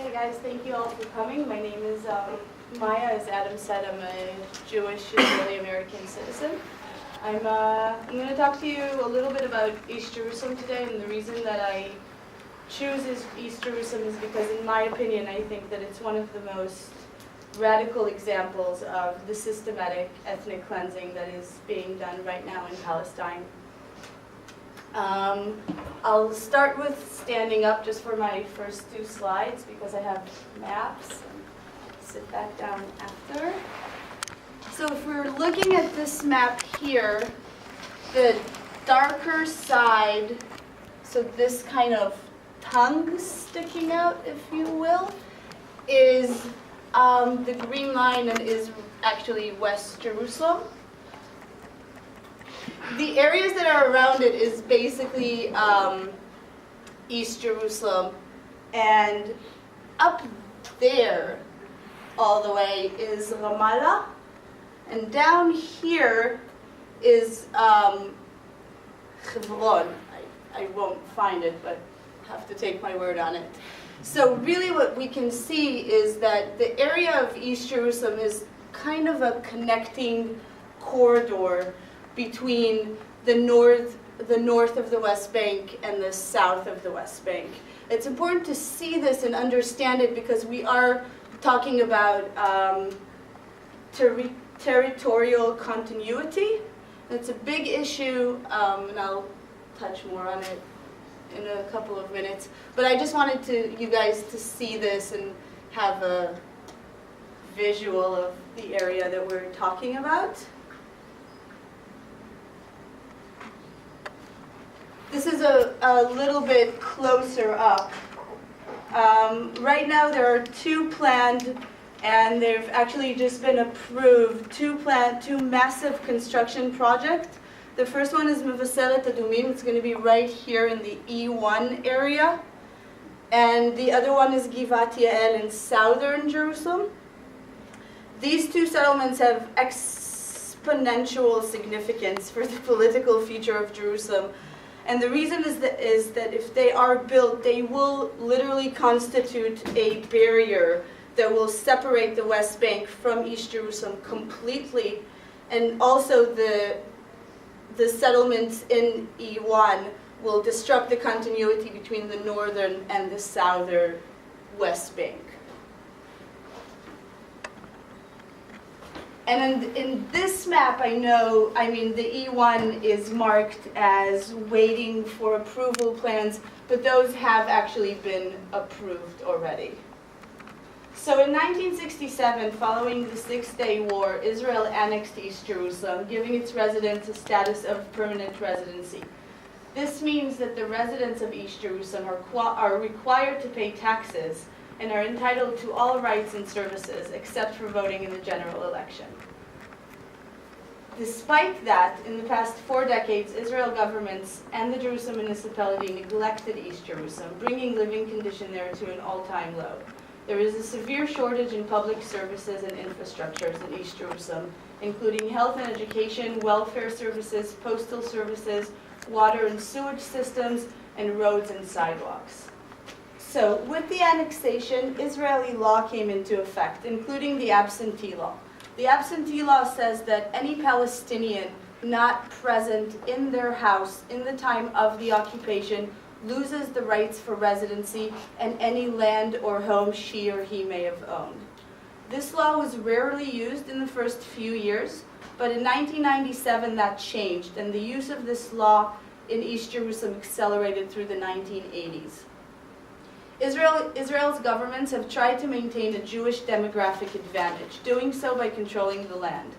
Hey guys, thank you all for coming. My name is Maya. As Adam said, I'm a Jewish Israeli-American citizen. I'm going to talk to you a little bit about East Jerusalem today, and the reason that I choose East Jerusalem is because, in my opinion, I think that it's one of the most radical examples of the systematic ethnic cleansing that is being done right now in Palestine. I'll start with standing up just for my first two slides because I have maps, and sit back down after. So if we're looking at this map here, the darker side, so this kind of tongue sticking out, if you will, is the green line and is actually West Jerusalem. The areas that are around it is basically East Jerusalem, and up there all the way is Ramallah, and down here is Hebron. I won't find it, but have to take my word on it. So really what we can see is that the area of East Jerusalem is kind of a connecting corridor between the north of the West Bank and the south of the West Bank. It's important to see this and understand it because we are talking about territorial continuity. It's a big issue, and I'll touch more on it in a couple of minutes. But I just wanted you guys to see this and have a visual of the area that we're talking about. This is a little bit closer up. Right now there are two planned, and they've actually just been approved, two massive construction projects. The first one is Mevaseret Adumim. It's going to be right here in the E1 area. And the other one is Givat Yael in southern Jerusalem. These two settlements have exponential significance for the political future of Jerusalem. And the reason is that if they are built, they will literally constitute a barrier that will separate the West Bank from East Jerusalem completely. And also the settlements in E1 will disrupt the continuity between the northern and the southern West Bank. And in this map, the E1 is marked as waiting for approval plans, but those have actually been approved already. So in 1967, following the Six-Day War, Israel annexed East Jerusalem, giving its residents a status of permanent residency. This means that the residents of East Jerusalem are required to pay taxes and are entitled to all rights and services except for voting in the general election. Despite that, in the past 4 decades, Israel governments and the Jerusalem municipality neglected East Jerusalem, bringing living conditions there to an all-time low. There is a severe shortage in public services and infrastructures in East Jerusalem, including health and education, welfare services, postal services, water and sewage systems, and roads and sidewalks. So, with the annexation, Israeli law came into effect, including the absentee law. The absentee law says that any Palestinian not present in their house in the time of the occupation loses the rights for residency and any land or home she or he may have owned. This law was rarely used in the first few years, but in 1997 that changed, and the use of this law in East Jerusalem accelerated through the 1980s. Israel's governments have tried to maintain a Jewish demographic advantage, doing so by controlling the land.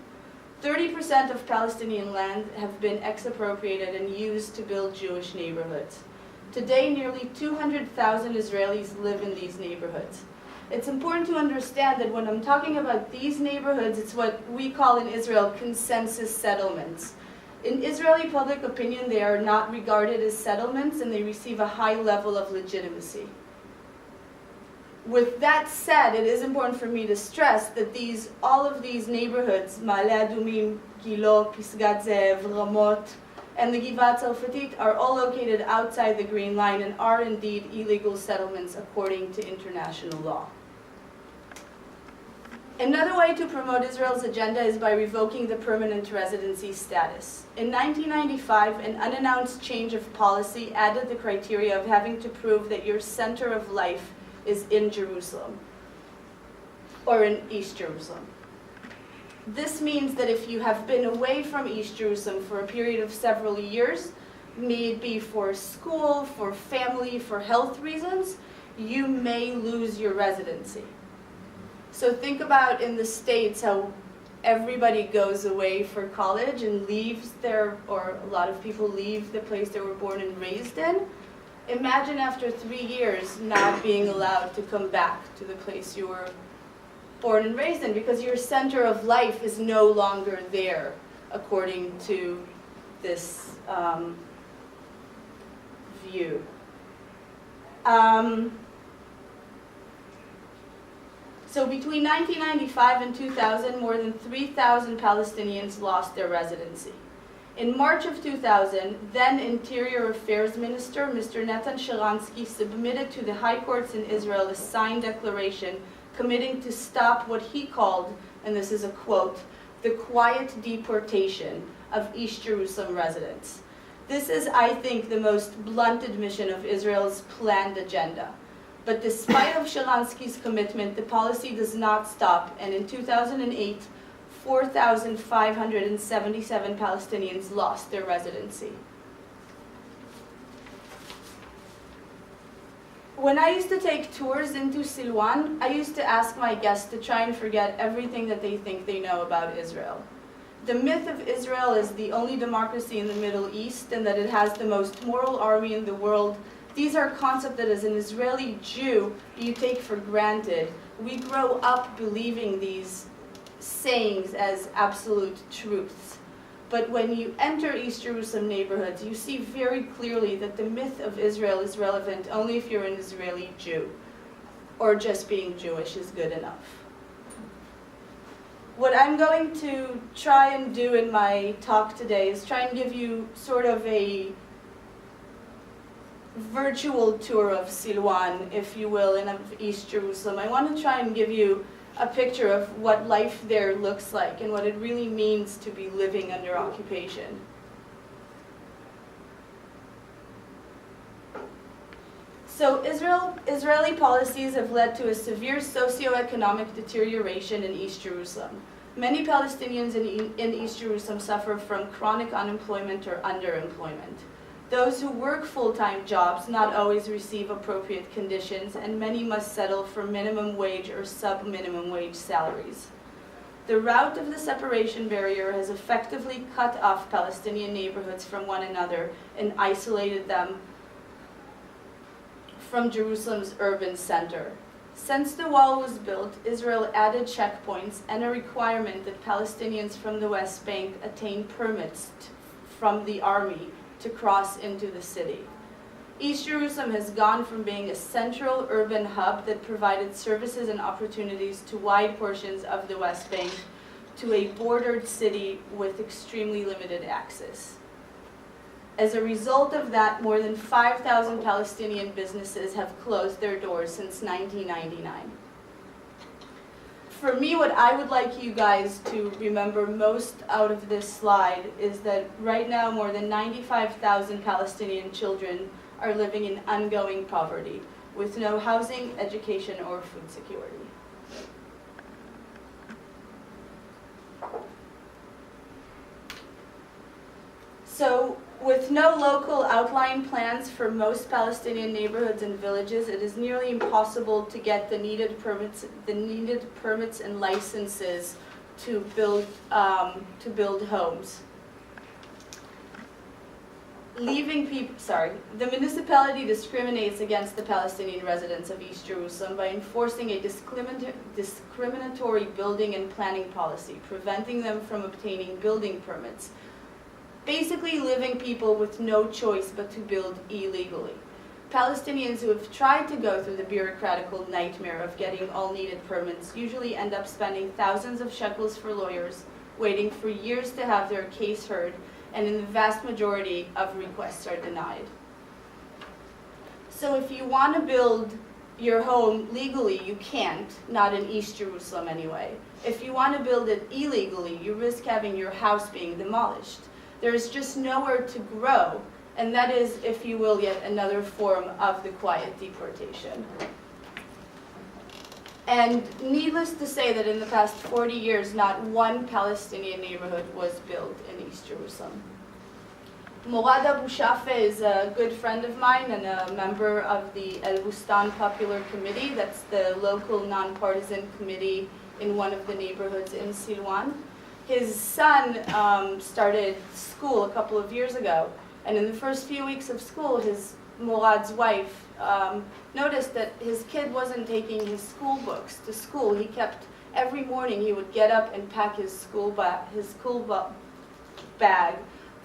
30% of Palestinian land have been expropriated and used to build Jewish neighborhoods. Today, nearly 200,000 Israelis live in these neighborhoods. It's important to understand that when I'm talking about these neighborhoods, it's what we call in Israel consensus settlements. In Israeli public opinion, they are not regarded as settlements, and they receive a high level of legitimacy. With that said, it is important for me to stress that all of these neighborhoods, Ma'ale Adumim, Gilo, Pisgat Ze'ev, Ramot, and the Givat Tzalfatit are all located outside the Green Line and are indeed illegal settlements according to international law. Another way to promote Israel's agenda is by revoking the permanent residency status. In 1995, an unannounced change of policy added the criteria of having to prove that your center of life is in Jerusalem, or in East Jerusalem. This means that if you have been away from East Jerusalem for a period of several years, may it be for school, for family, for health reasons, you may lose your residency. So think about in the States how everybody goes away for college and leaves or a lot of people leave the place they were born and raised in. Imagine after 3 years not being allowed to come back to the place you were born and raised in because your center of life is no longer there according to this view. So between 1995 and 2000, more than 3,000 Palestinians lost their residency. In March of 2000, then Interior Affairs Minister Mr. Natan Sharansky submitted to the high courts in Israel a signed declaration committing to stop what he called, and this is a quote, the quiet deportation of East Jerusalem residents. This is, I think, the most blunt admission of Israel's planned agenda. But despite of Sharansky's commitment, the policy does not stop, and in 2008, 4,577 Palestinians lost their residency. When I used to take tours into Silwan, I used to ask my guests to try and forget everything that they think they know about Israel. The myth of Israel is the only democracy in the Middle East and that it has the most moral army in the world. These are concepts that as an Israeli Jew, you take for granted. We grow up believing these sayings as absolute truths. But when you enter East Jerusalem neighborhoods, you see very clearly that the myth of Israel is relevant only if you're an Israeli Jew, or just being Jewish is good enough. What I'm going to try and do in my talk today is try and give you sort of a virtual tour of Silwan, if you will, and of East Jerusalem. I want to try and give you a picture of what life there looks like and what it really means to be living under occupation. So Israeli policies have led to a severe socioeconomic deterioration in East Jerusalem. Many Palestinians in East Jerusalem suffer from chronic unemployment or underemployment. Those who work full-time jobs not always receive appropriate conditions, and many must settle for minimum wage or sub-minimum wage salaries. The route of the separation barrier has effectively cut off Palestinian neighborhoods from one another and isolated them from Jerusalem's urban center. Since the wall was built, Israel added checkpoints and a requirement that Palestinians from the West Bank attain permits from the army to cross into the city. East Jerusalem has gone from being a central urban hub that provided services and opportunities to wide portions of the West Bank to a bordered city with extremely limited access. As a result of that, more than 5,000 Palestinian businesses have closed their doors since 1999. For me, what I would like you guys to remember most out of this slide is that right now more than 95,000 Palestinian children are living in ongoing poverty with no housing, education, or food security. So, with no local outline plans for most Palestinian neighborhoods and villages, it is nearly impossible to get the needed permits and licenses to build homes. The municipality discriminates against the Palestinian residents of East Jerusalem by enforcing a discriminatory building and planning policy, preventing them from obtaining building permits, basically leaving people with no choice but to build illegally. Palestinians who have tried to go through the bureaucratical nightmare of getting all needed permits usually end up spending thousands of shekels for lawyers, waiting for years to have their case heard, and in the vast majority of requests are denied. So if you want to build your home legally, you can't, not in East Jerusalem anyway. If you want to build it illegally, you risk having your house being demolished. There's just nowhere to grow, and that is, if you will, yet another form of the quiet deportation. And needless to say that in the past 40 years, not one Palestinian neighborhood was built in East Jerusalem. Morad Abu Shafe is a good friend of mine and a member of the El Bustan Popular Committee. That's the local nonpartisan committee in one of the neighborhoods in Silwan. His son started school a couple of years ago, and in the first few weeks of school, Murad's wife noticed that his kid wasn't taking his school books to school. He kept, every morning he would get up and pack his school bag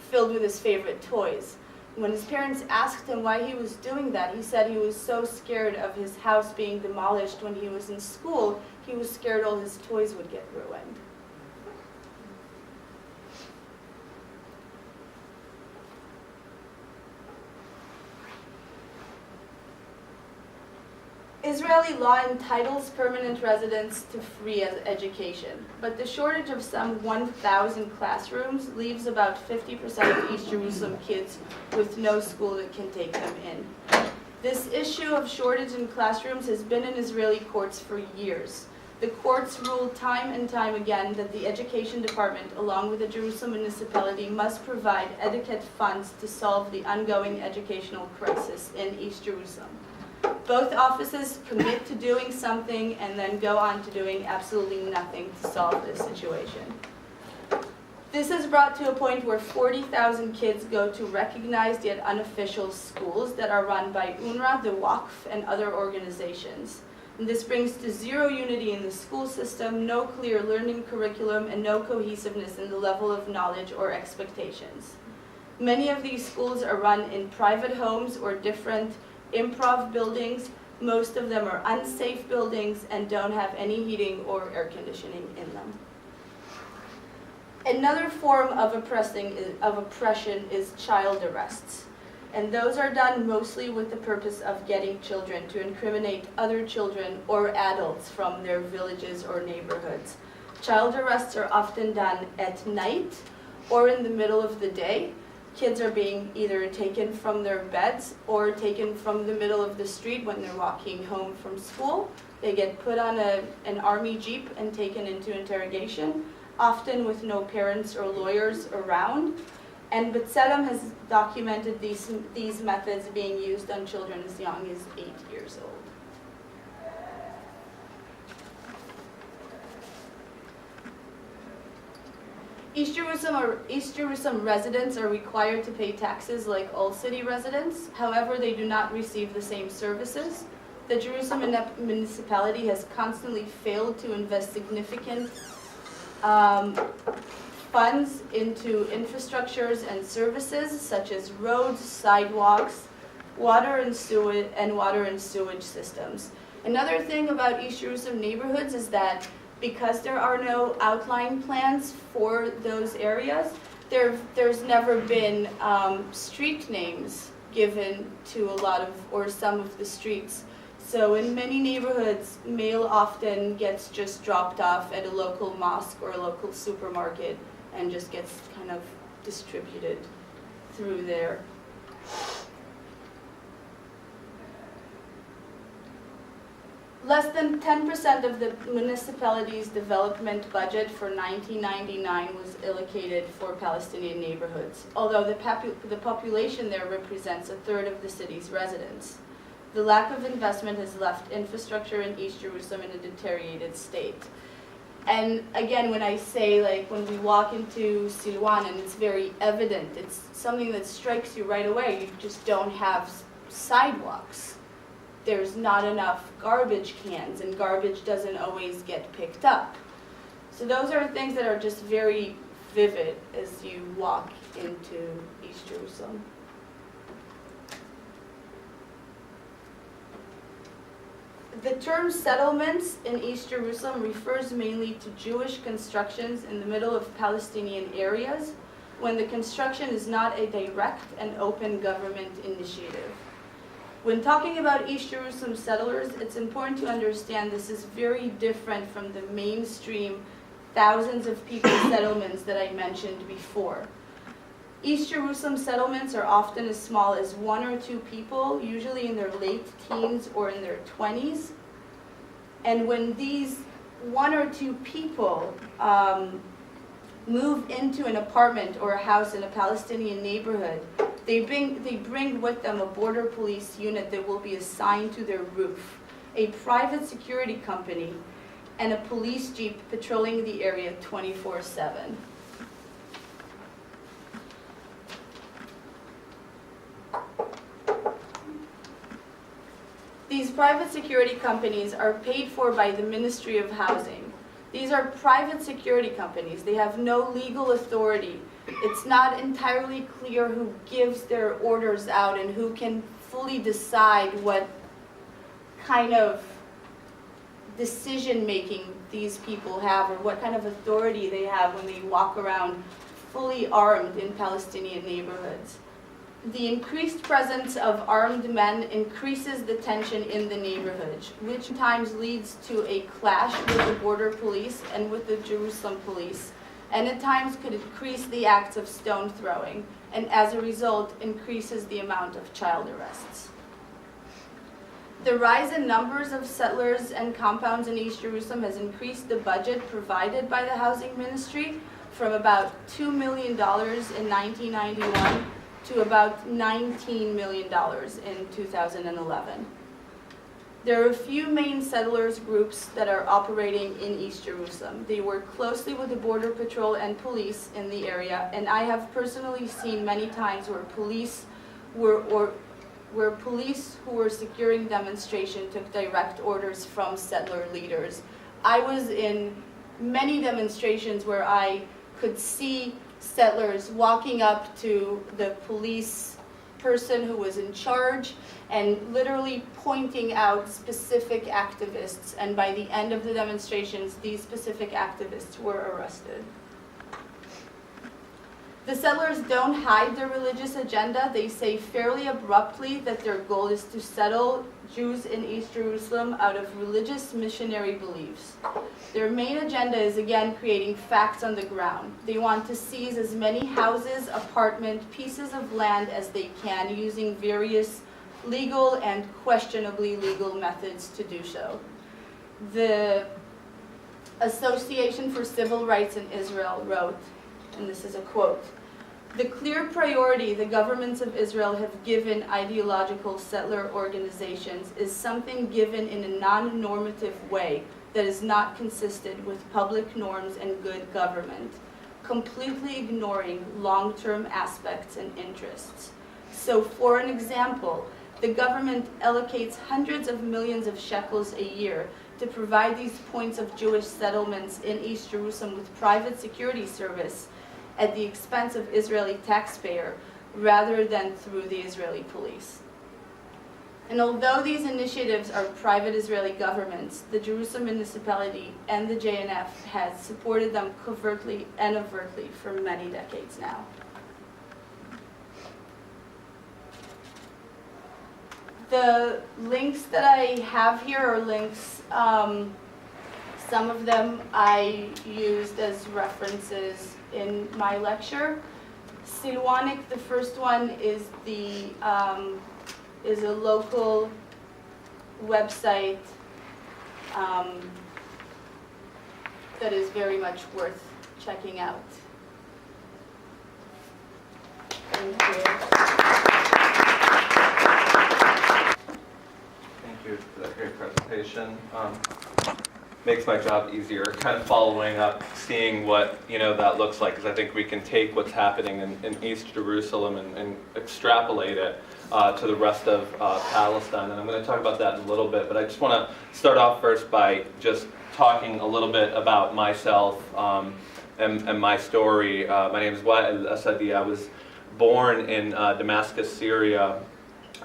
filled with his favorite toys. When his parents asked him why he was doing that, he said he was so scared of his house being demolished when he was in school, he was scared all his toys would get ruined. Israeli law entitles permanent residents to free education, but the shortage of some 1,000 classrooms leaves about 50% of East Jerusalem kids with no school that can take them in. This issue of shortage in classrooms has been in Israeli courts for years. The courts ruled time and time again that the education department, along with the Jerusalem municipality, must provide adequate funds to solve the ongoing educational crisis in East Jerusalem. Both offices commit to doing something and then go on to doing absolutely nothing to solve this situation. This has brought to a point where 40,000 kids go to recognized yet unofficial schools that are run by UNRWA, the Waqf, and other organizations. And this brings to zero unity in the school system, no clear learning curriculum, and no cohesiveness in the level of knowledge or expectations. Many of these schools are run in private homes or different improv buildings. Most of them are unsafe buildings and don't have any heating or air conditioning in them. Another form of oppression is child arrests. And those are done mostly with the purpose of getting children to incriminate other children or adults from their villages or neighborhoods. Child arrests are often done at night or in the middle of the day. Kids are being either taken from their beds or taken from the middle of the street when they're walking home from school. They get put on an army jeep and taken into interrogation, often with no parents or lawyers around. And B'Tselem has documented these methods being used on children as young as 8 years old. East Jerusalem residents are required to pay taxes like all city residents. However, they do not receive the same services. The Jerusalem municipality has constantly failed to invest significant funds into infrastructures and services such as roads, sidewalks, water and sewage systems. Another thing about East Jerusalem neighborhoods is that because there are no outline plans for those areas, there's never been street names given to a lot of, or some of the streets. So in many neighborhoods, mail often gets just dropped off at a local mosque or a local supermarket and just gets kind of distributed through there. Less than 10% of the municipality's development budget for 1999 was allocated for Palestinian neighborhoods, although the population there represents a third of the city's residents. The lack of investment has left infrastructure in East Jerusalem in a deteriorated state. And again, when I say, like, when we walk into Silwan and it's very evident, it's something that strikes you right away. You just don't have sidewalks. There's not enough garbage cans, and garbage doesn't always get picked up. So those are things that are just very vivid as you walk into East Jerusalem. The term settlements in East Jerusalem refers mainly to Jewish constructions in the middle of Palestinian areas. when the construction is not a direct and open government initiative. When talking about East Jerusalem settlers, it's important to understand this is very different from the mainstream thousands of people settlements that I mentioned before. East Jerusalem settlements are often as small as 1 or 2 people, usually in their late teens or in their 20s. And when these 1 or 2 people move into an apartment or a house in a Palestinian neighborhood, they bring with them a border police unit that will be assigned to their roof, a private security company, and a police jeep patrolling the area 24/7. These private security companies are paid for by the Ministry of Housing. These are private security companies. They have no legal authority. It's not entirely clear who gives their orders out and who can fully decide what kind of decision-making these people have or what kind of authority they have when they walk around fully armed in Palestinian neighborhoods. The increased presence of armed men increases the tension in the neighborhood, which times leads to a clash with the border police and with the Jerusalem police, and at times could increase the acts of stone throwing, and as a result increases the amount of child arrests. The rise in numbers of settlers and compounds in East Jerusalem has increased the budget provided by the Housing Ministry from about $2 million in 1991 to about $19 million in 2011. There are a few main settlers groups that are operating in East Jerusalem. They work closely with the Border Patrol and police in the area, and I have personally seen many times where police who were securing demonstration took direct orders from settler leaders. I was in many demonstrations where I could see settlers walking up to the police person who was in charge and literally pointing out specific activists, and by the end of the demonstrations, these specific activists were arrested. The settlers don't hide their religious agenda. They say fairly abruptly that their goal is to settle Jews in East Jerusalem out of religious missionary beliefs. Their main agenda is, again, creating facts on the ground. They want to seize as many houses, apartments, pieces of land as they can, using various legal and questionably legal methods to do so. The Association for Civil Rights in Israel wrote, and this is a quote, "The clear priority the governments of Israel have given ideological settler organizations is something given in a non-normative way that is not consistent with public norms and good government, completely ignoring long-term aspects and interests. So, for an example, the government allocates hundreds of millions of shekels a year to provide these points of Jewish settlements in East Jerusalem with private security service at the expense of Israeli taxpayer rather than through the Israeli police. And although these initiatives are private Israeli governments, the Jerusalem municipality and the JNF has supported them covertly and overtly for many decades now." The links that I have here are links, some of them I used as references in my lecture. Silwanik, the first one, is a local website that is very much worth checking out. Thank you. Thank you for that great presentation. Makes my job easier, kind of following up, seeing what that looks like, because I think we can take what's happening in East Jerusalem and extrapolate it to the rest of Palestine. And I'm going to talk about that in a little bit, but I just want to start off first by just talking a little bit about myself and my story. My name is Wa'il Asadi. I was born in Damascus, Syria,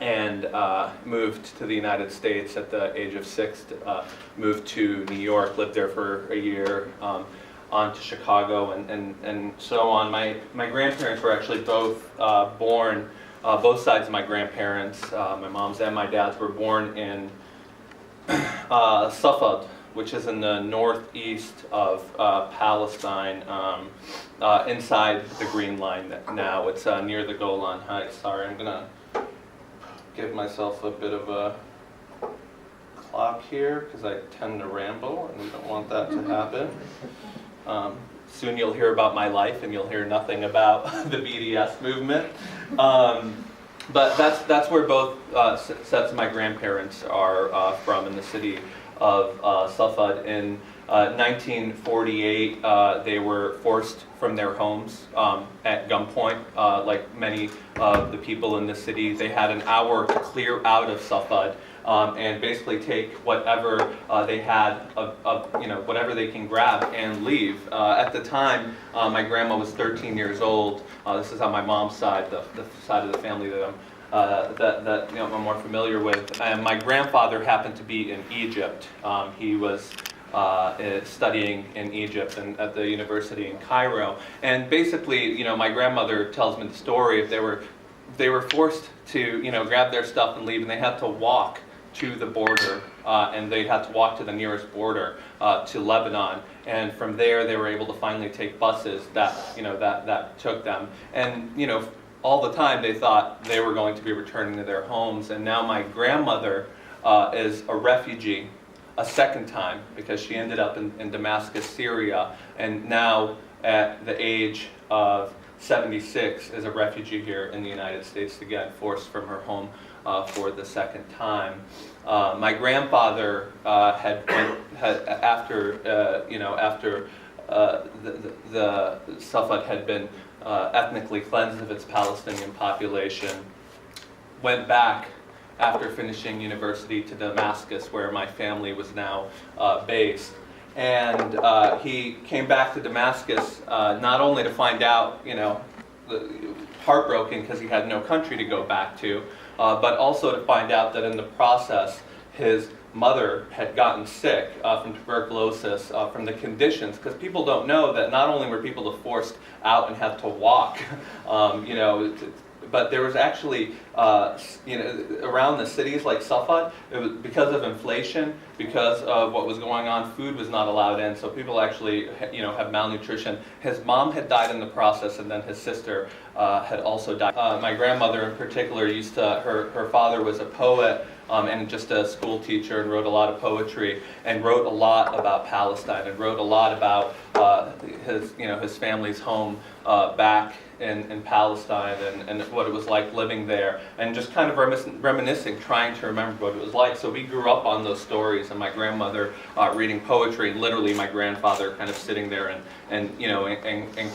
and moved to the United States at the age of 6, moved to New York, lived there for a year. on to Chicago and so on. My grandparents were actually both born, both sides of my grandparents, my mom's and my dad's, were born in Safed, which is in the northeast of Palestine, inside the Green Line now. It's near the Golan Heights. Sorry, I'm gonna give myself a bit of a clock here because I tend to ramble and we don't want that to happen. Soon you'll hear about my life and you'll hear nothing about the BDS movement. But that's where both sets of my grandparents are from, in the city of Safed. In 1948, they were forced from their homes at gunpoint. Like many of the people in the city, they had an hour to clear out of Safed and basically take whatever they had, whatever they can grab and leave. At the time, my grandma was 13 years old. This is on my mom's side, the side of the family that I'm more familiar with. And my grandfather happened to be in Egypt. He was studying in Egypt and at the university in Cairo. And basically, my grandmother tells me the story. If they were forced to, grab their stuff and leave, and they had to walk to the border, and they had to walk to the nearest border to Lebanon. And from there, they were able to finally take buses that took them. And all the time they thought they were going to be returning to their homes. And now my grandmother is a refugee a second time because she ended up in Damascus, Syria, and now at the age of 76 is a refugee here in the United States again, forced from her home for the second time. My grandfather had after the Safed had been ethnically cleansed of its Palestinian population, went back after finishing university to Damascus, where my family was now based. And he came back to Damascus not only to find out, heartbroken because he had no country to go back to, but also to find out that in the process, his mother had gotten sick from tuberculosis, from the conditions, because people don't know that not only were people forced out and had to walk, but there was actually, around the cities like Safed, it was because of inflation, because of what was going on, food was not allowed in, so people actually, have malnutrition. His mom had died in the process, and then his sister had also died. My grandmother in particular her father was a poet, and just a school teacher, and wrote a lot of poetry, and wrote a lot about Palestine, and wrote a lot about his family's home back in Palestine, and what it was like living there, and just kind of reminiscing, trying to remember what it was like. So we grew up on those stories, and my grandmother reading poetry, and literally my grandfather kind of sitting there and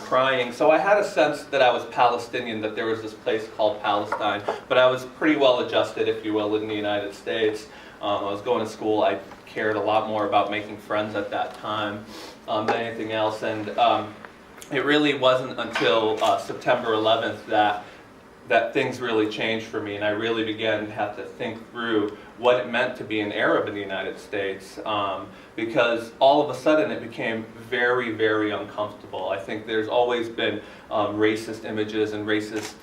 crying. So I had a sense that I was Palestinian, that there was this place called Palestine, but I was pretty well adjusted, if you will, in the United States. I was going to school. I cared a lot more about making friends at that time than anything else, and it really wasn't until September 11th that things really changed for me, and I really began to have to think through what it meant to be an Arab in the United States, because all of a sudden it became very, very uncomfortable. I think there's always been racist images and racist,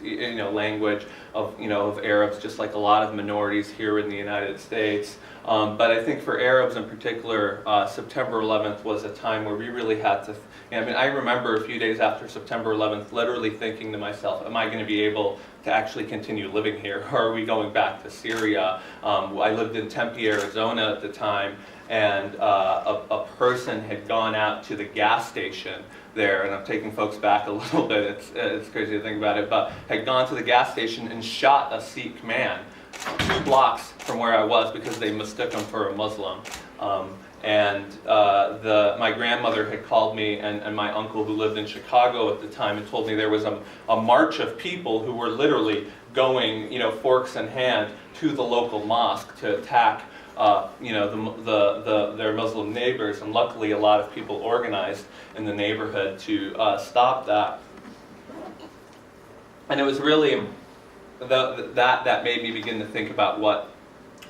language of Arabs, just like a lot of minorities here in the United States. But I think for Arabs in particular, September 11th was a time where we really had to. I remember a few days after September 11th, literally thinking to myself, "Am I going to be able to actually continue living here, or are we going back to Syria?" I lived in Tempe, Arizona at the time, and a person had gone out to the gas station there, and I'm taking folks back a little bit, it's crazy to think about it, but had gone to the gas station and shot a Sikh man 2 blocks from where I was because they mistook him for a Muslim. My grandmother had called me, and my uncle who lived in Chicago at the time, and told me there was a march of people who were literally going, forks in hand, to the local mosque to attack their Muslim neighbors, and luckily a lot of people organized in the neighborhood to stop that. And it was really that made me begin to think about what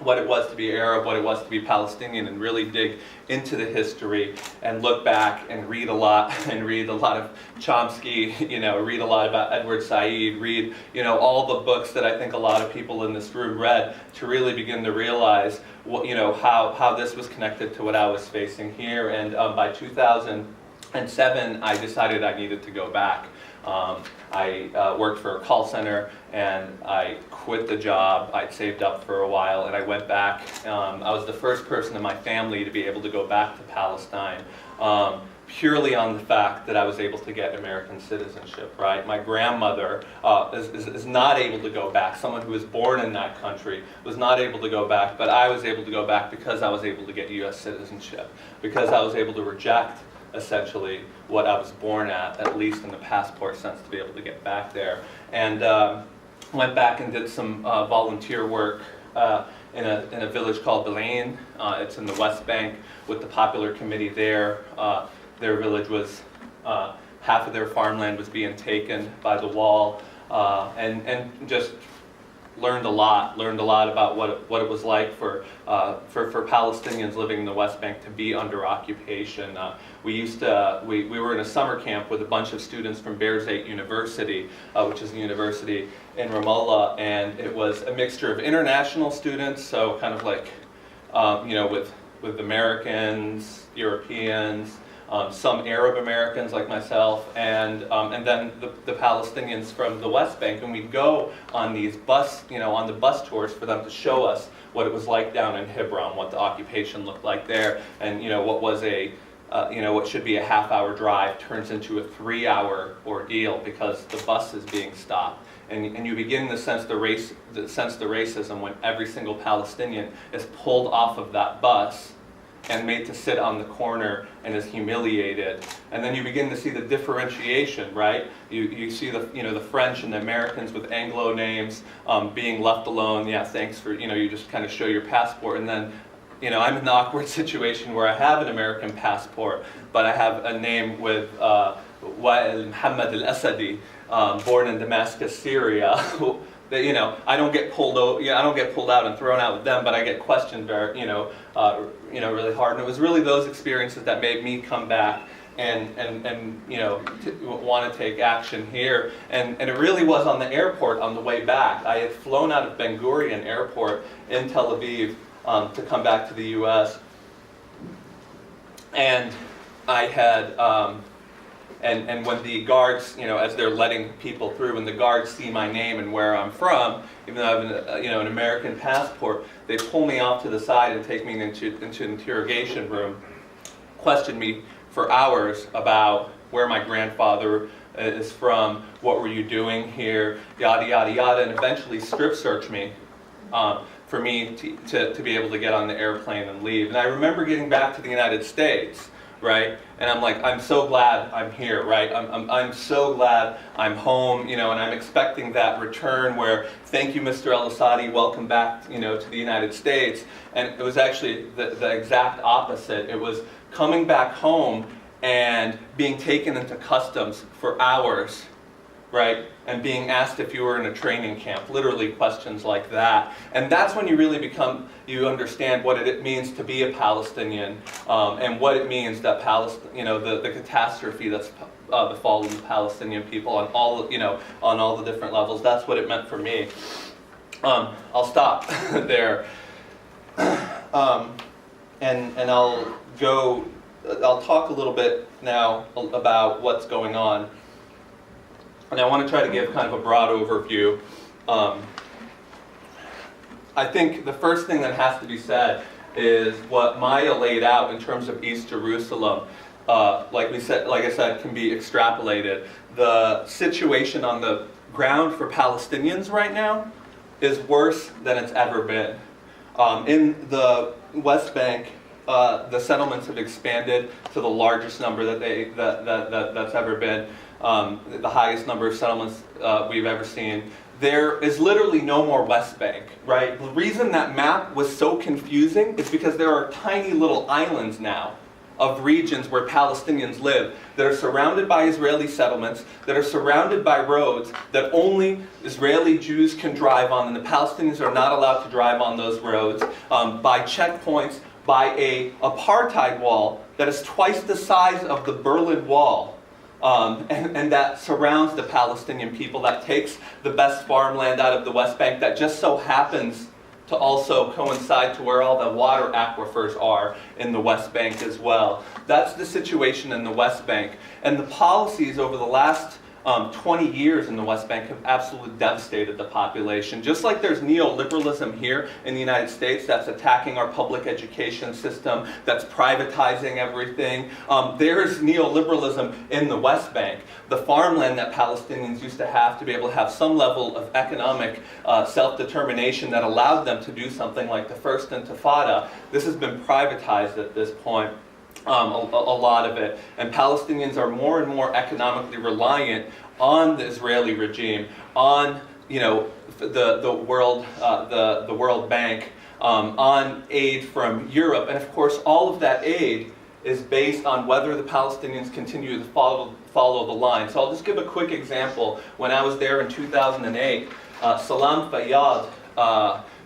what it was to be Arab, what it was to be Palestinian, and really dig into the history and look back and read a lot of Chomsky, read a lot about Edward Said, read, all the books that I think a lot of people in this room read, to really begin to realize what, how this was connected to what I was facing here. And by 2007, I decided I needed to go back. I worked for a call center, and I quit the job. I'd saved up for a while, and I went back. I was the first person in my family to be able to go back to Palestine, purely on the fact that I was able to get American citizenship, right? My grandmother is not able to go back. Someone who was born in that country was not able to go back, but I was able to go back because I was able to get U.S. citizenship, because I was able to reject essentially what I was born at least in the passport sense, to be able to get back there. And went back and did some volunteer work in a village called Belain. It's in the West Bank with the Popular Committee there. Their village was, half of their farmland was being taken by the wall, and just learned a lot about what it was like for Palestinians living in the West Bank to be under occupation. We were in a summer camp with a bunch of students from Birzeit University, which is a university in Ramallah, and it was a mixture of international students, so kind of like, with Americans, Europeans, some Arab Americans like myself, and then the Palestinians from the West Bank, and we'd go on these on the bus tours for them to show us what it was like down in Hebron, what the occupation looked like there, and what was what should be a half-hour drive turns into a 3-hour ordeal because the bus is being stopped. And you begin to sense the racism when every single Palestinian is pulled off of that bus and made to sit on the corner and is humiliated. And then you begin to see the differentiation, right? You see the French and the Americans with Anglo names being left alone. Yeah, thanks for, you just kind of show your passport. And then, I'm in the awkward situation where I have an American passport, but I have a name with Wael Muhammad al-Asadi, born in Damascus, Syria. That I don't get pulled out and thrown out with them, but I get questioned very, really hard. And it was really those experiences that made me come back and want to take action here. And it really was on the airport on the way back. I had flown out of Ben Gurion Airport in Tel Aviv to come back to the U.S. And I had. And when the guards, as they're letting people through, when the guards see my name and where I'm from, even though I have an American passport, they pull me off to the side and take me into an interrogation room, question me for hours about where my grandfather is from, what were you doing here, yada, yada, yada, and eventually strip search me for me to be able to get on the airplane and leave. And I remember getting back to the United States, right? And I'm like, I'm so glad I'm here, right? I'm so glad I'm home, and I'm expecting that return where, thank you, Mr. El-Assadi, welcome back, to the United States. And it was actually the exact opposite. It was coming back home and being taken into customs for hours, right? And being asked if you were in a training camp, literally questions like that. And that's when you really you understand what it means to be a Palestinian, and what it means that the catastrophe that's befallen the Palestinian people on all the different levels. That's what it meant for me. I'll stop there, and I'll talk a little bit now about what's going on. And I want to try to give kind of a broad overview. I think the first thing that has to be said is what Maya laid out in terms of East Jerusalem. Like I said, can be extrapolated. The situation on the ground for Palestinians right now is worse than it's ever been. In the West Bank, the settlements have expanded to the largest number that's ever been. The highest number of settlements we've ever seen. There is literally no more West Bank, right? The reason that map was so confusing is because there are tiny little islands now of regions where Palestinians live that are surrounded by Israeli settlements, that are surrounded by roads that only Israeli Jews can drive on, and the Palestinians are not allowed to drive on those roads, by checkpoints, by a apartheid wall that is twice the size of the Berlin Wall, and that surrounds the Palestinian people, that takes the best farmland out of the West Bank, that just so happens to also coincide to where all the water aquifers are in the West Bank as well. That's the situation in the West Bank. And the policies over the last 20 years in the West Bank have absolutely devastated the population. Just like there's neoliberalism here in the United States that's attacking our public education system, that's privatizing everything, there's neoliberalism in the West Bank. The farmland that Palestinians used to have be able to have some level of economic self-determination that allowed them to do something like the First Intifada, this has been privatized at this point. A lot of it, and Palestinians are more and more economically reliant on the Israeli regime, on the World Bank, on aid from Europe, and of course all of that aid is based on whether the Palestinians continue to follow the line. So I'll just give a quick example. When I was there in 2008, Salam Fayyad,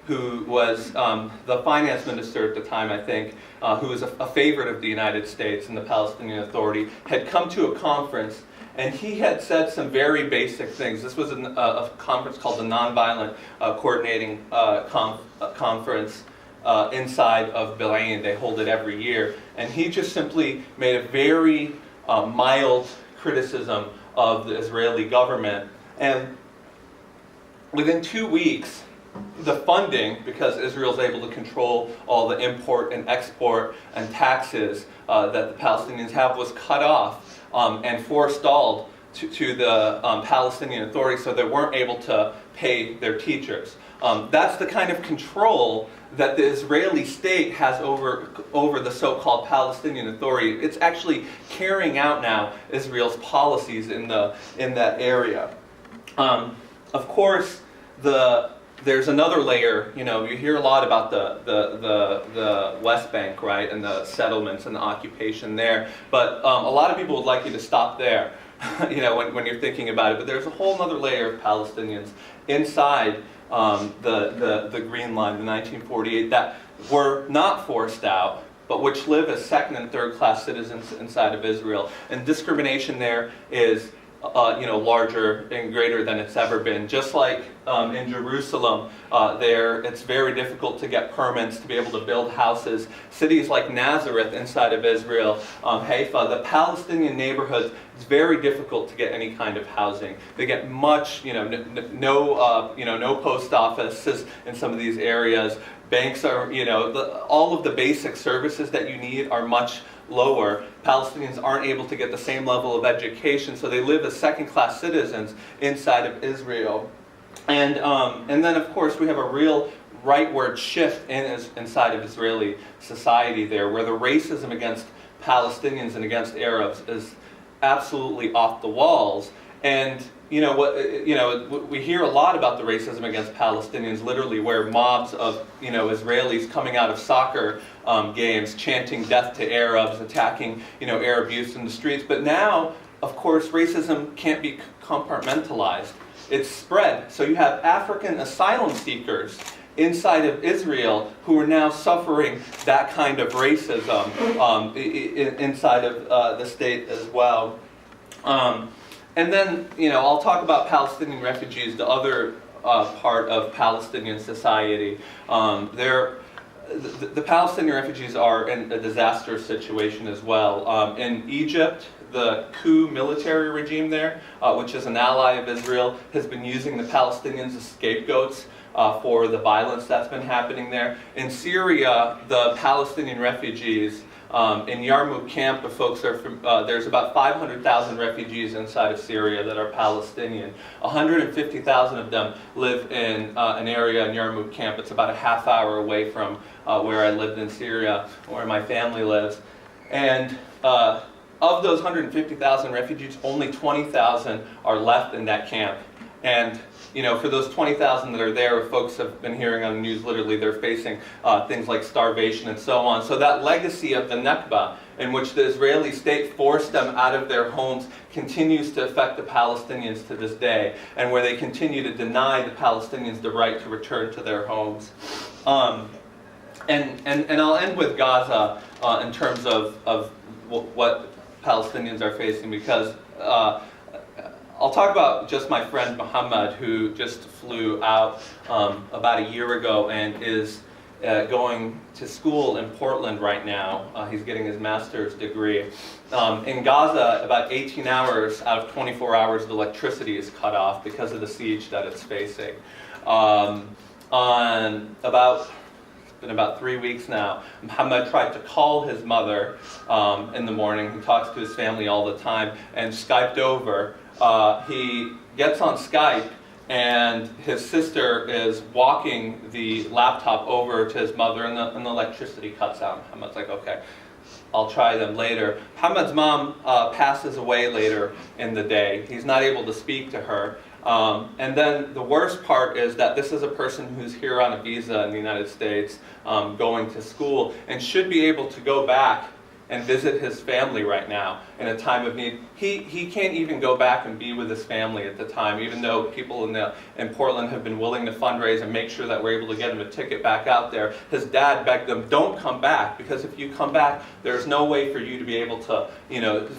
who was the finance minister at the time, I think, who was a favorite of the United States and the Palestinian Authority, had come to a conference, and he had said some very basic things. This was a conference called the Nonviolent Coordinating Conference inside of Bilain. They hold it every year. And he just simply made a very mild criticism of the Israeli government. And within 2 weeks, the funding, because Israel's able to control all the import and export and taxes that the Palestinians have, was cut off and forestalled to the Palestinian Authority, so they weren't able to pay their teachers. That's the kind of control that the Israeli state has over the so-called Palestinian Authority. It's actually carrying out now Israel's policies in that area. Of course, there's another layer. You hear a lot about the West Bank, right, and the settlements and the occupation there. But a lot of people would like you to stop there, when you're thinking about it. But there's a whole other layer of Palestinians inside the Green Line, the 1948, that were not forced out, but which live as second and third class citizens inside of Israel. And discrimination there is larger and greater than it's ever been. Just like in Jerusalem, it's very difficult to get permits to be able to build houses. Cities like Nazareth inside of Israel, Haifa, the Palestinian neighborhoods, it's very difficult to get any kind of housing. They get much, no post offices in some of these areas. Banks are, all of the basic services that you need are much lower. Palestinians aren't able to get the same level of education, so they live as second-class citizens inside of Israel. And then, of course, we have a real rightward shift inside of Israeli society there, where the racism against Palestinians and against Arabs is absolutely off the walls. And we hear a lot about the racism against Palestinians, literally where mobs of Israelis coming out of soccer games chanting death to Arabs, attacking Arab youth in the streets. But now, of course, racism can't be compartmentalized. It's spread. So you have African asylum seekers inside of Israel who are now suffering that kind of racism inside of the state as well. And then, I'll talk about Palestinian refugees, the other part of Palestinian society. The Palestinian refugees are in a disastrous situation as well. In Egypt, the coup military regime there, which is an ally of Israel, has been using the Palestinians as scapegoats for the violence that's been happening there. In Syria, the Palestinian refugees, in Yarmouk camp, the folks are there's about 500,000 refugees inside of Syria that are Palestinian. 150,000 of them live in an area in Yarmouk camp. It's about a half hour away from where I lived in Syria, where my family lives. And of those 150,000 refugees, only 20,000 are left in that camp. And for those 20,000 that are there, folks have been hearing on the news, literally they're facing things like starvation and so on. So that legacy of the Nakba, in which the Israeli state forced them out of their homes, continues to affect the Palestinians to this day, and where they continue to deny the Palestinians the right to return to their homes. And I'll end with Gaza in terms of what Palestinians are facing, because I'll talk about just my friend Muhammad, who just flew out about a year ago and is going to school in Portland right now. He's getting his master's degree. In Gaza, about 18 hours out of 24 hours of electricity is cut off because of the siege that it's facing. It's been about 3 weeks now. Muhammad tried to call his mother in the morning. He talks to his family all the time, and Skyped over. He gets on Skype, and his sister is walking the laptop over to his mother, and the electricity cuts out. Muhammad's like, okay, I'll try them later. Muhammad's mom passes away later in the day. He's not able to speak to her. And then the worst part is that this is a person who's here on a visa in the United States, going to school, and should be able to go back and visit his family right now in a time of need. He can't even go back and be with his family at the time, even though people in Portland have been willing to fundraise and make sure that we're able to get him a ticket back out there. His dad begged them, don't come back, because if you come back, there's no way for you to be able to,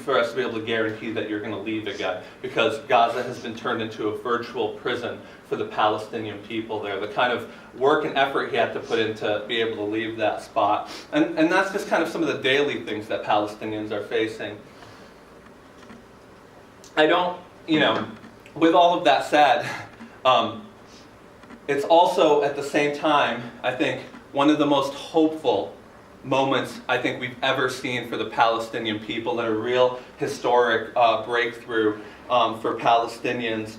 for us to be able to guarantee that you're going to leave again, because Gaza has been turned into a virtual prison for the Palestinian people there. The kind of work and effort he had to put in to be able to leave that spot. And that's just kind of some of the daily things that Palestinians are facing. I don't, with all of that said, it's also at the same time, I think, one of the most hopeful moments I think we've ever seen for the Palestinian people, and a real historic breakthrough for Palestinians.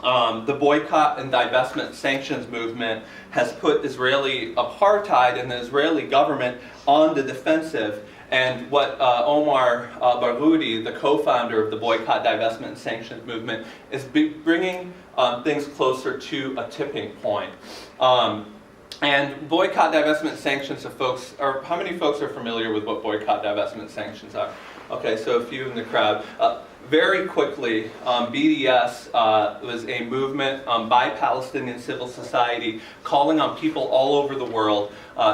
The boycott and divestment sanctions movement has put Israeli apartheid and the Israeli government on the defensive. And what Omar Barghouti, the co-founder of the boycott, divestment, and sanctions movement, is bringing things closer to a tipping point. And boycott, divestment, sanctions, how many folks are familiar with what boycott, divestment, sanctions are? Okay, so a few in the crowd. Very quickly, BDS was a movement by Palestinian civil society calling on people all over the world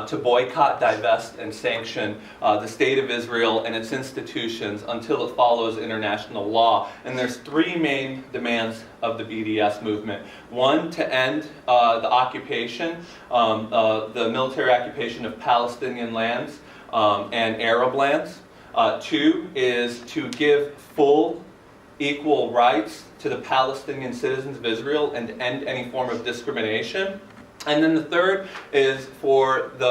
to boycott, divest, and sanction the State of Israel and its institutions until it follows international law. And there's three main demands of the BDS movement. One, to end the occupation, the military occupation of Palestinian lands and Arab lands. Two is to give full equal rights to the Palestinian citizens of Israel and end any form of discrimination. And then the third is for the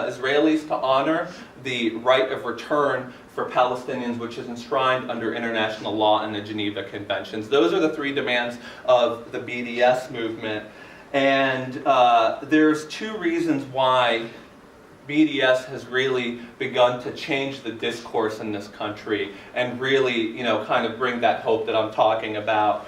Israelis to honor the right of return for Palestinians, which is enshrined under international law and the Geneva Conventions. Those are the three demands of the BDS movement. And there's two reasons why BDS has really begun to change the discourse in this country and really, kind of bring that hope that I'm talking about.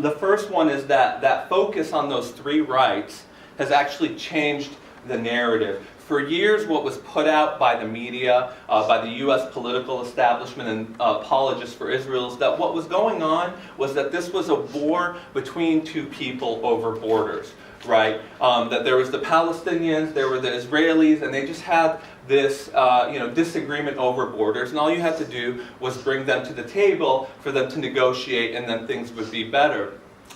The first one is that focus on those three rights has actually changed the narrative. For years, what was put out by the media, by the U.S. political establishment and apologists for Israel, is that what was going on was that this was a war between two people over borders. Right, that there was the Palestinians, there were the Israelis, and they just had this, disagreement over borders, and all you had to do was bring them to the table for them to negotiate, and then things would be better.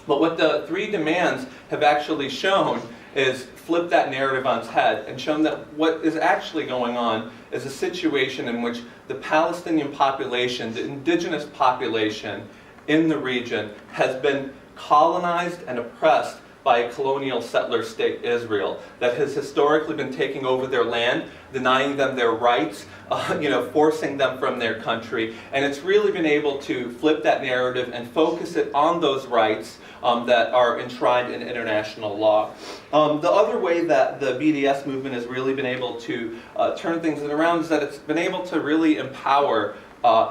But what the three demands have actually shown is flip that narrative on its head and shown that what is actually going on is a situation in which the Palestinian population, the indigenous population in the region, has been colonized and oppressed by a colonial settler state, Israel, that has historically been taking over their land, denying them their rights, forcing them from their country. And it's really been able to flip that narrative and focus it on those rights that are enshrined in international law. The other way that the BDS movement has really been able to turn things around is that it's been able to really empower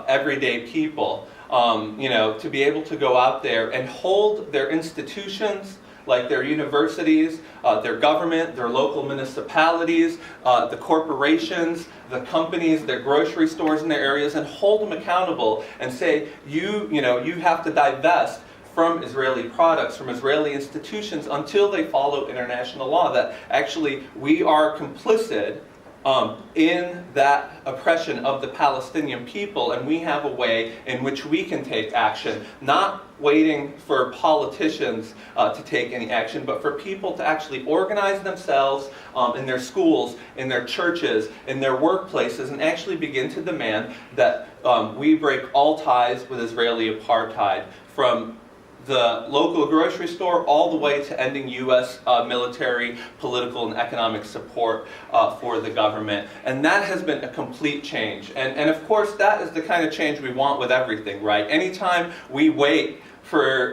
everyday people, to be able to go out there and hold their institutions, like their universities, their government, their local municipalities, the corporations, the companies, their grocery stores in their areas, and hold them accountable and say, you have to divest from Israeli products, from Israeli institutions, until they follow international law, that actually we are complicit in that oppression of the Palestinian people, and we have a way in which we can take action, not waiting for politicians to take any action, but for people to actually organize themselves in their schools, in their churches, in their workplaces, and actually begin to demand that we break all ties with Israeli apartheid, from the local grocery store all the way to ending U.S. Military, political, and economic support for the government. And that has been a complete change. And of course, that is the kind of change we want with everything, right? Anytime we wait for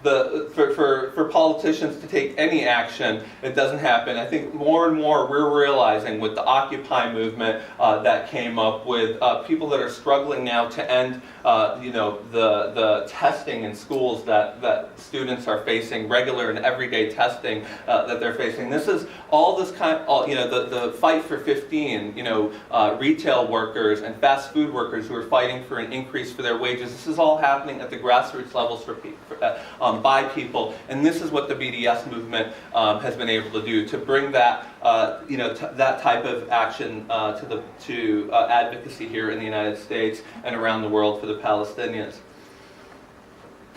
for politicians to take any action, it doesn't happen. I think more and more we're realizing with the Occupy movement that came up, with people that are struggling now to end the testing in schools that students are facing, regular and everyday testing that they're facing. This is all this the fight for 15, retail workers and fast food workers who are fighting for an increase for their wages. This is all happening at the grassroots levels by people, and this is what the BDS movement has been able to do, to bring that that type of action to advocacy here in the United States and around the world for the Palestinians.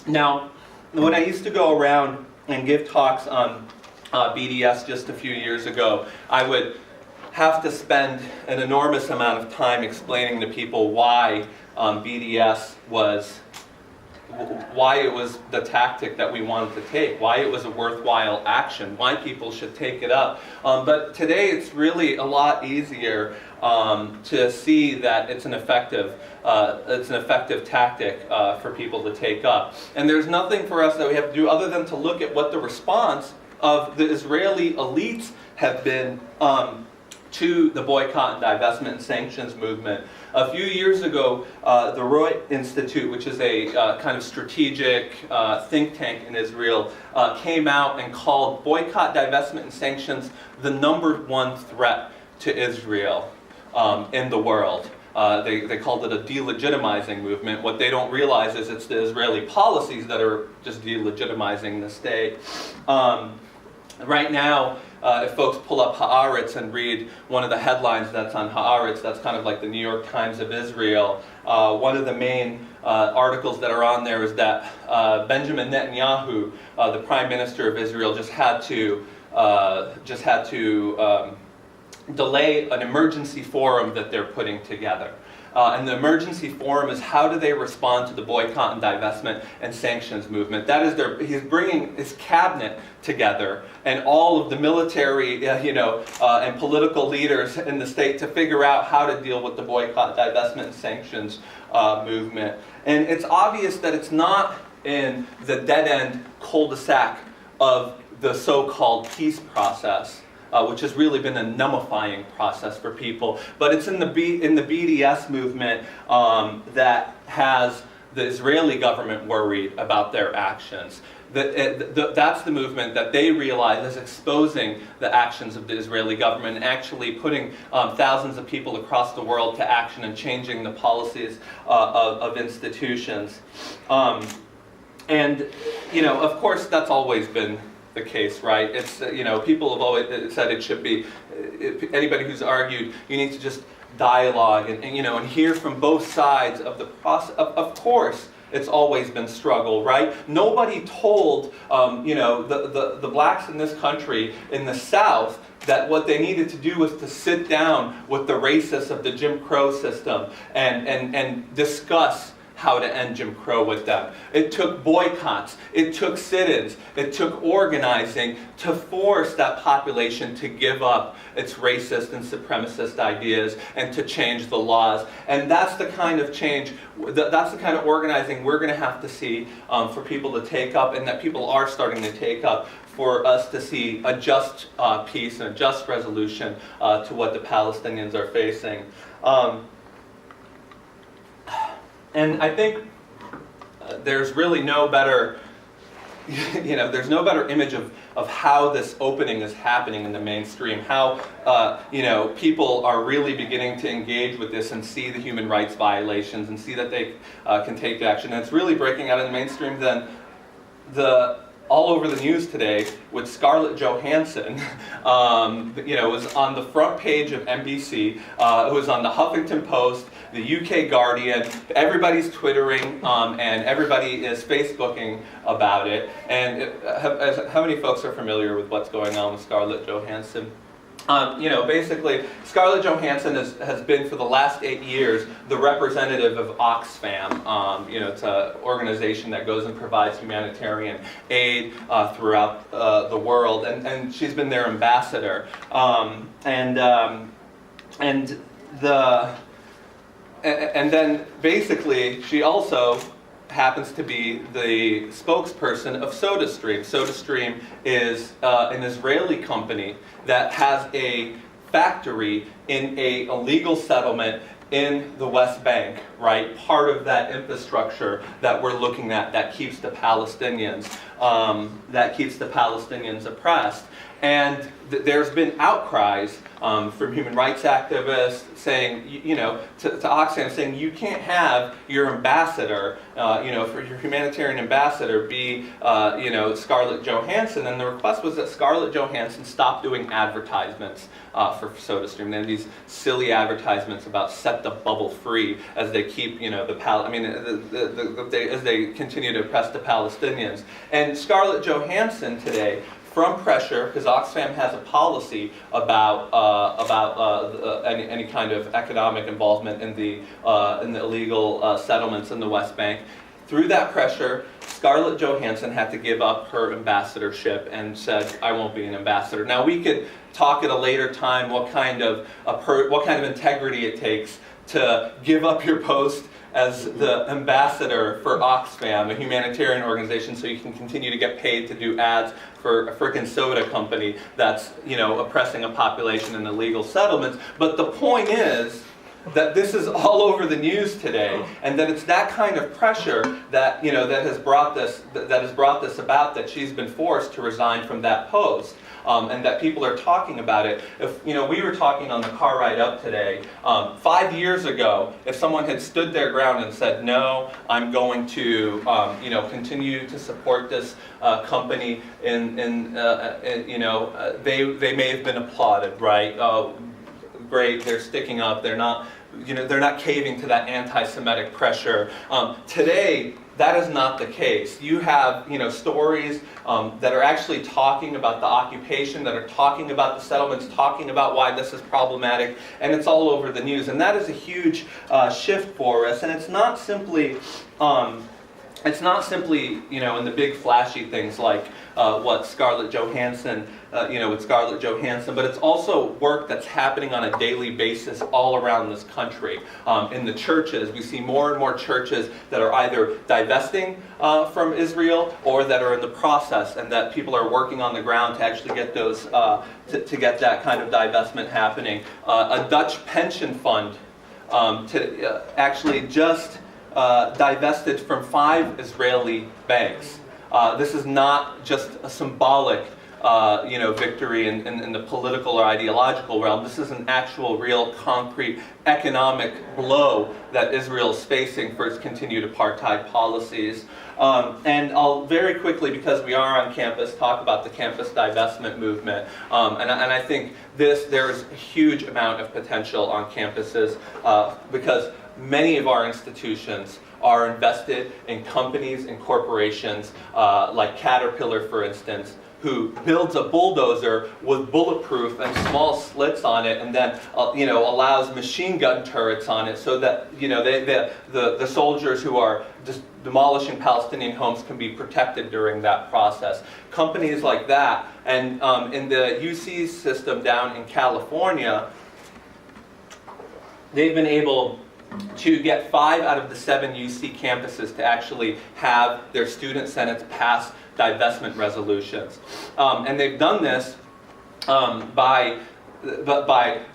Now, when I used to go around and give talks on BDS just a few years ago, I would have to spend an enormous amount of time explaining to people why BDS was the tactic that we wanted to take, why it was a worthwhile action, why people should take it up. But today it's really a lot easier to see that it's an effective tactic for people to take up. And there's nothing for us that we have to do other than to look at what the response of the Israeli elites have been to the boycott and divestment and sanctions movement. A few years ago, the Roy Institute, which is a kind of strategic think tank in Israel, came out and called boycott, divestment, and sanctions the #1 threat to Israel in the world. They called it a delegitimizing movement. What they don't realize is it's the Israeli policies that are just delegitimizing the state. Right now, if folks pull up Haaretz and read one of the headlines that's on Haaretz, that's kind of like the New York Times of Israel, one of the main articles that are on there is that Benjamin Netanyahu, the Prime Minister of Israel, just had to delay an emergency forum that they're putting together. And the emergency forum is, how do they respond to the boycott and divestment and sanctions movement? That is, he's bringing his cabinet together and all of the military, and political leaders in the state to figure out how to deal with the boycott, divestment, and sanctions movement. And it's obvious that it's not in the dead-end cul-de-sac of the so-called peace process, which has really been a numbifying process for people. But it's in the BDS movement that has the Israeli government worried about their actions. That's the movement that they realize is exposing the actions of the Israeli government and actually putting thousands of people across the world to action and changing the policies of institutions. Of course, that's always been the case, right? It's people have always said it should be. Anybody who's argued, you need to just dialogue and hear from both sides of the process. Of course, it's always been struggle, right? Nobody told the blacks in this country in the South that what they needed to do was to sit down with the racists of the Jim Crow system and discuss how to end Jim Crow with them. It took boycotts, it took sit-ins, it took organizing to force that population to give up its racist and supremacist ideas and to change the laws. And that's the kind of change, that's the kind of organizing we're going to have to see for people to take up, and that people are starting to take up, for us to see a just peace and a just resolution to what the Palestinians are facing. And I think there's really no better there's no better image of how this opening is happening in the mainstream, how people are really beginning to engage with this and see the human rights violations and see that they can take action. And it's really breaking out in the mainstream. Then all over the news today with Scarlett Johansson, was on the front page of NBC, it was on the Huffington Post, the UK Guardian, everybody's Twittering, and everybody is Facebooking about it. And how many folks are familiar with what's going on with Scarlett Johansson? Basically, Scarlett Johansson has been for the last 8 years the representative of Oxfam. It's an organization that goes and provides humanitarian aid throughout the world, and she's been their ambassador. And then basically she also happens to be the spokesperson of SodaStream. SodaStream is an Israeli company that has a factory in a illegal settlement in the West Bank, right? Part of that infrastructure that we're looking at that keeps the Palestinians oppressed. And there's been outcries from human rights activists saying, to Oxfam saying, you can't have your ambassador, for your humanitarian ambassador be, Scarlett Johansson. And the request was that Scarlett Johansson stop doing advertisements for SodaStream. And these silly advertisements about set the bubble free as they keep, as they continue to oppress the Palestinians. And Scarlett Johansson today, from pressure, because Oxfam has a policy about any kind of economic involvement in the illegal settlements in the West Bank. Through that pressure, Scarlett Johansson had to give up her ambassadorship and said, "I won't be an ambassador." Now we could talk at a later time what kind of integrity it takes to give up your post as the ambassador for Oxfam, a humanitarian organization, so you can continue to get paid to do ads for a frickin' soda company that's, oppressing a population in illegal settlements. But the point is that this is all over the news today, and that it's that kind of pressure that, that has brought this about, that she's been forced to resign from that post. And that people are talking about it. If we were talking on the car ride up today, 5 years ago, if someone had stood their ground and said, "No, I'm going to, continue to support this company," they may have been applauded, right? Great, they're sticking up. They're not caving to that anti-Semitic pressure. Today, that is not the case. You have, stories that are actually talking about the occupation, that are talking about the settlements, talking about why this is problematic, and it's all over the news. And that is a huge shift for us. And it's not simply, in the big flashy things like what Scarlett Johansson, with Scarlett Johansson, but it's also work that's happening on a daily basis all around this country. In the churches, we see more and more churches that are either divesting from Israel or that are in the process, and that people are working on the ground to actually get those, to get that kind of divestment happening. A Dutch pension fund actually just divested from 5 Israeli banks. This is not just a symbolic victory in the political or ideological realm. This is an actual, real, concrete economic blow that Israel is facing for its continued apartheid policies. And I'll very quickly, because we are on campus, talk about the campus divestment movement. And I think there's a huge amount of potential on campuses because many of our institutions are invested in companies and corporations like Caterpillar, for instance, who builds a bulldozer with bulletproof and small slits on it, and then allows machine gun turrets on it, so that the soldiers who are just demolishing Palestinian homes can be protected during that process. Companies like that, and in the UC system down in California, they've been able to get 5 out of the 7 UC campuses to actually have their student senates pass divestment resolutions. And they've done this by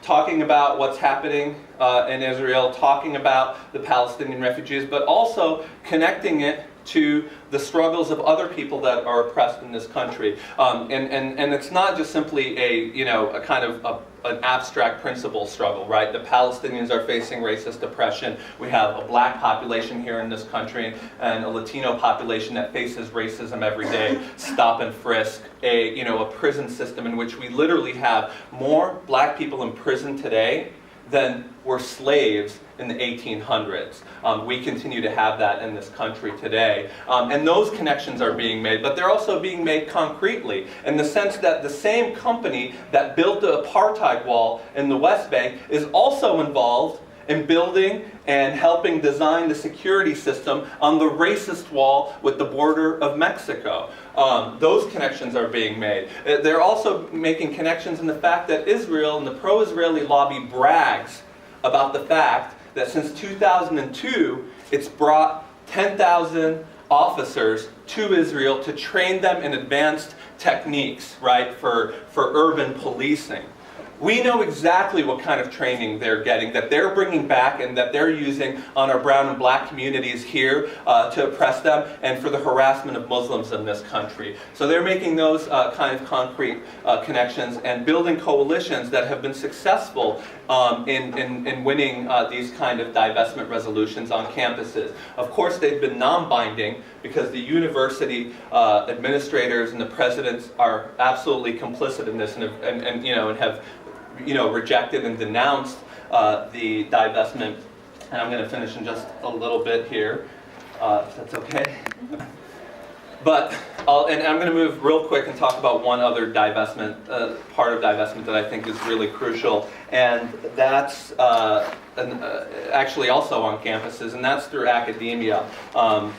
talking about what's happening in Israel, talking about the Palestinian refugees, but also connecting it to the struggles of other people that are oppressed in this country. And it's not just simply a kind of an abstract principle struggle, right? The Palestinians are facing racist oppression. We have a black population here in this country and a Latino population that faces racism every day, stop and frisk, a prison system in which we literally have more black people in prison today than were slaves in the 1800s. We continue to have that in this country today. And those connections are being made, but they're also being made concretely in the sense that the same company that built the apartheid wall in the West Bank is also involved in building and helping design the security system on the racist wall with the border of Mexico. Those connections are being made. They're also making connections in the fact that Israel and the pro-Israeli lobby brags about the fact that since 2002, it's brought 10,000 officers to Israel to train them in advanced techniques, right, for urban policing. We know exactly what kind of training they're getting, that they're bringing back and that they're using on our brown and black communities here to oppress them and for the harassment of Muslims in this country. So they're making those kind of concrete connections and building coalitions that have been successful in winning these kind of divestment resolutions on campuses. Of course, they've been non-binding because the university administrators and the presidents are absolutely complicit in this and have rejected and denounced the divestment. And I'm going to finish in just a little bit here, if that's okay. But I'm going to move real quick and talk about one other divestment, part of divestment that I think is really crucial, and that's actually also on campuses, and that's through academia.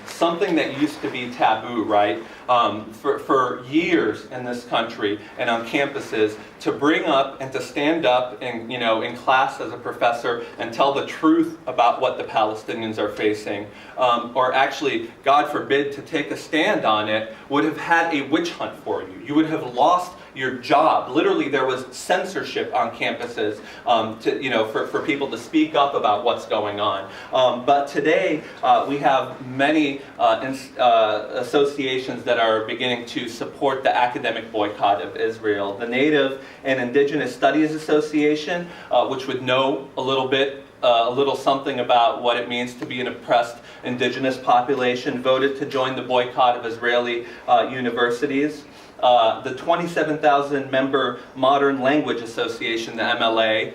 Something that used to be taboo, right? For years in this country and on campuses, to bring up and to stand up in class as a professor and tell the truth about what the Palestinians are facing, or actually, God forbid, to take a stand on it, would have had a witch hunt for you. You would have lost your job. Literally, there was censorship on campuses for people to speak up about what's going on. But today, we have many associations that are beginning to support the academic boycott of Israel. The Native and Indigenous Studies Association, which would know a little something about what it means to be an oppressed indigenous population, voted to join the boycott of Israeli universities. The 27,000-member Modern Language Association, the MLA,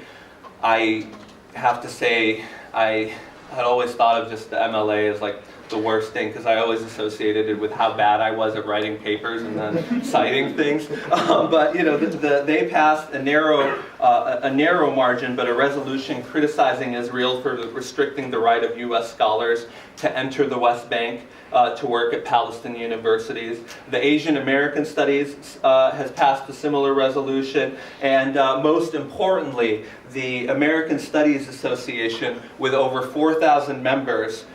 I have to say, I had always thought of just the MLA as like the worst thing, because I always associated it with how bad I was at writing papers and then citing things. But they passed a narrow margin, but a resolution criticizing Israel for restricting the right of U.S. scholars to enter the West Bank to work at Palestinian universities. The Asian American Studies has passed a similar resolution, and most importantly, the American Studies Association, with over 4,000 members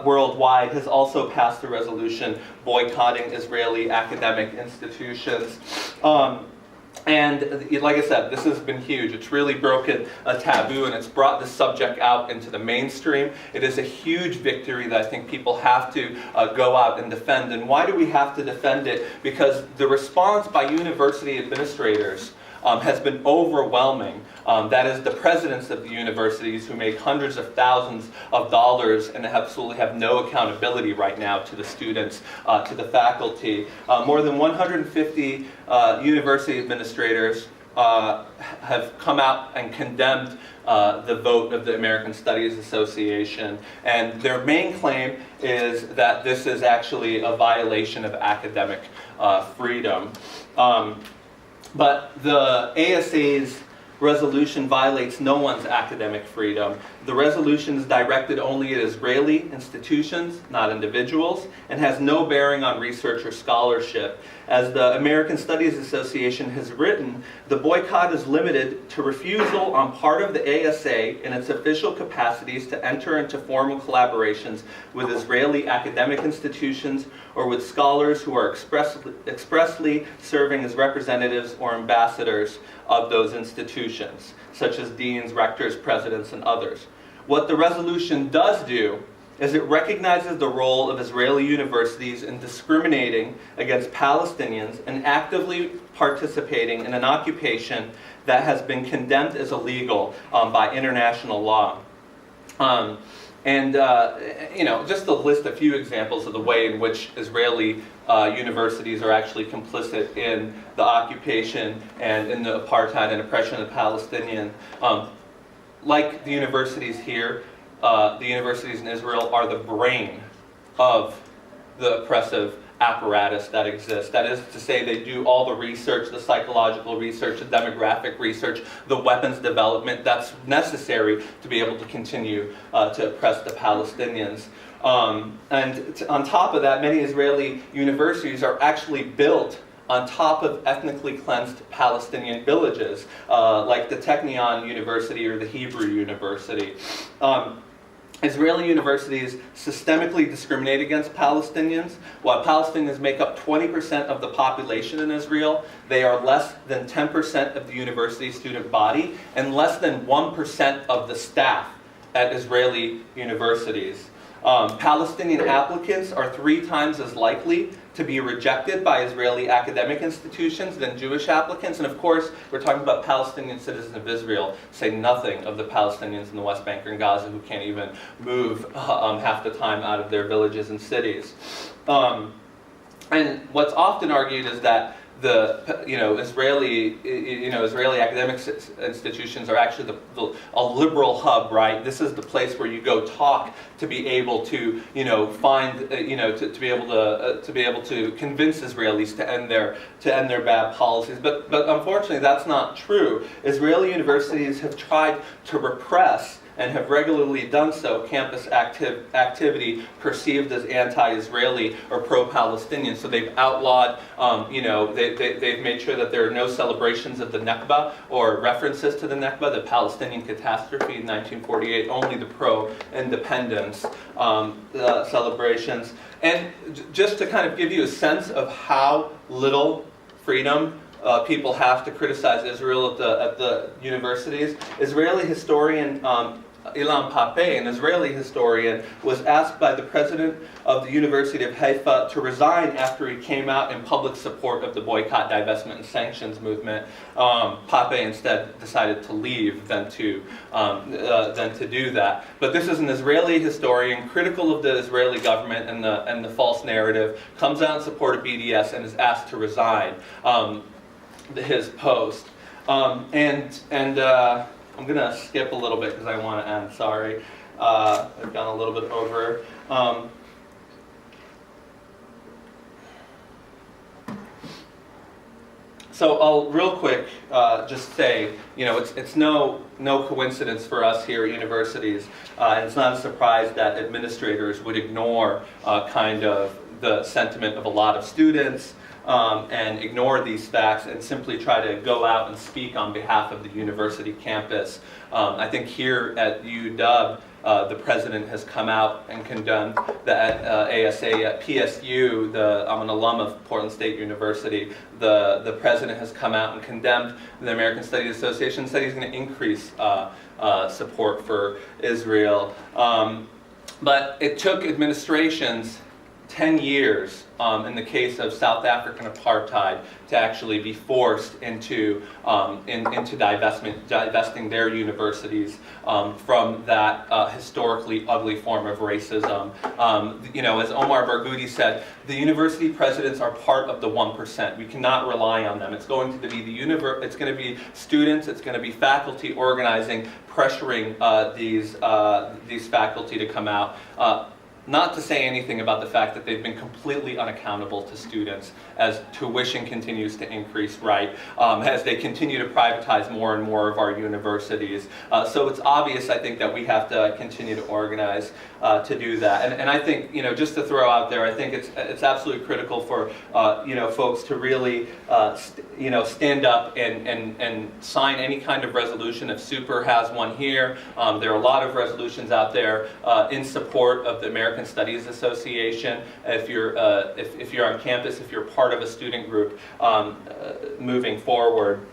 worldwide, has also passed a resolution boycotting Israeli academic institutions. And like I said, this has been huge. It's really broken a taboo, and it's brought the subject out into the mainstream. It is a huge victory that I think people have to go out and defend. And why do we have to defend it? Because the response by university administrators has been overwhelming. That is, the presidents of the universities, who make hundreds of thousands of dollars and absolutely have no accountability right now to the students, to the faculty. More than 150 university administrators have come out and condemned the vote of the American Studies Association. And their main claim is that this is actually a violation of academic freedom. But the ASA's resolution violates no one's academic freedom. The resolution is directed only at Israeli institutions, not individuals, and has no bearing on research or scholarship. As the American Studies Association has written, the boycott is limited to refusal on part of the ASA in its official capacities to enter into formal collaborations with Israeli academic institutions or with scholars who are expressly serving as representatives or ambassadors of those institutions, such as deans, rectors, presidents, and others. What the resolution does do is it recognizes the role of Israeli universities in discriminating against Palestinians and actively participating in an occupation that has been condemned as illegal by international law. Just to list a few examples of the way in which Israeli universities are actually complicit in the occupation and in the apartheid and oppression of the Palestinian. Like the universities here, the universities in Israel are the brain of the oppressive apparatus that exists. That is to say, they do all the research, the psychological research, the demographic research, the weapons development that's necessary to be able to continue to oppress the Palestinians. On top of that, many Israeli universities are actually built on top of ethnically cleansed Palestinian villages, like the Technion University or the Hebrew University. Israeli universities systemically discriminate against Palestinians. While Palestinians make up 20% of the population in Israel, they are less than 10% of the university student body and less than 1% of the staff at Israeli universities. Palestinian applicants are 3 times as likely to be rejected by Israeli academic institutions than Jewish applicants. And of course, we're talking about Palestinian citizens of Israel, say nothing of the Palestinians in the West Bank or in Gaza who can't even move half the time out of their villages and cities. And what's often argued is that the Israeli academic institutions are actually a liberal hub, right? This is the place where you go talk to be able to find to be able to convince Israelis to end their bad policies. But unfortunately, that's not true. Israeli universities have tried to repress and have regularly done so, campus activity perceived as anti-Israeli or pro-Palestinian. So they've outlawed, they've made sure that there are no celebrations of the Nakba or references to the Nakba, the Palestinian catastrophe in 1948, only the pro-independence celebrations. And just to kind of give you a sense of how little freedom people have to criticize Israel at the universities, Israeli historian Ilan Pape, an Israeli historian, was asked by the president of the University of Haifa to resign after he came out in public support of the boycott, divestment, and sanctions movement. Pape instead decided to leave than to do that. But this is an Israeli historian critical of the Israeli government and the false narrative, comes out in support of BDS and is asked to resign his post. I'm going to skip a little bit because I want to end. Sorry. I've gone a little bit over. So I'll real quick just say, it's no coincidence for us here at universities, and it's not a surprise that administrators would ignore kind of the sentiment of a lot of students, and ignore these facts and simply try to go out and speak on behalf of the university campus. I think here at UW, the president has come out and condemned the ASA at PSU. I'm an alum of Portland State University. The president has come out and condemned the American Studies Association, said he's going to increase support for Israel. But it took administrations 10 years in the case of South African apartheid to actually be forced into divesting their universities from that historically ugly form of racism. As Omar Barghouti said, the university presidents are part of the 1%. We cannot rely on them. It's going to be it's going to be students, it's going to be faculty organizing, pressuring these faculty to come out. Not to say anything about the fact that they've been completely unaccountable to students as tuition continues to increase, right? As they continue to privatize more and more of our universities. So it's obvious, I think, that we have to continue to organize to do that. And I think, just to throw out there, I think it's absolutely critical for, folks to really, stand up and sign any kind of resolution. If Super has one here, there are a lot of resolutions out there in support of the American Studies Association. If you're on campus, if you're part of a student group moving forward.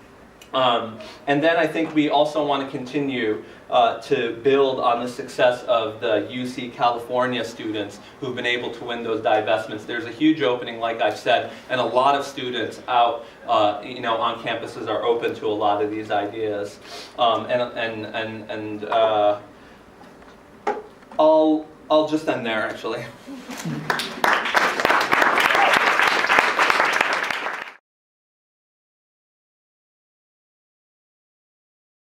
And then I think we also want to continue to build on the success of the UC California students who've been able to win those divestments. There's a huge opening, like I've said, and a lot of students out on campuses are open to a lot of these ideas. I'll just end there, actually.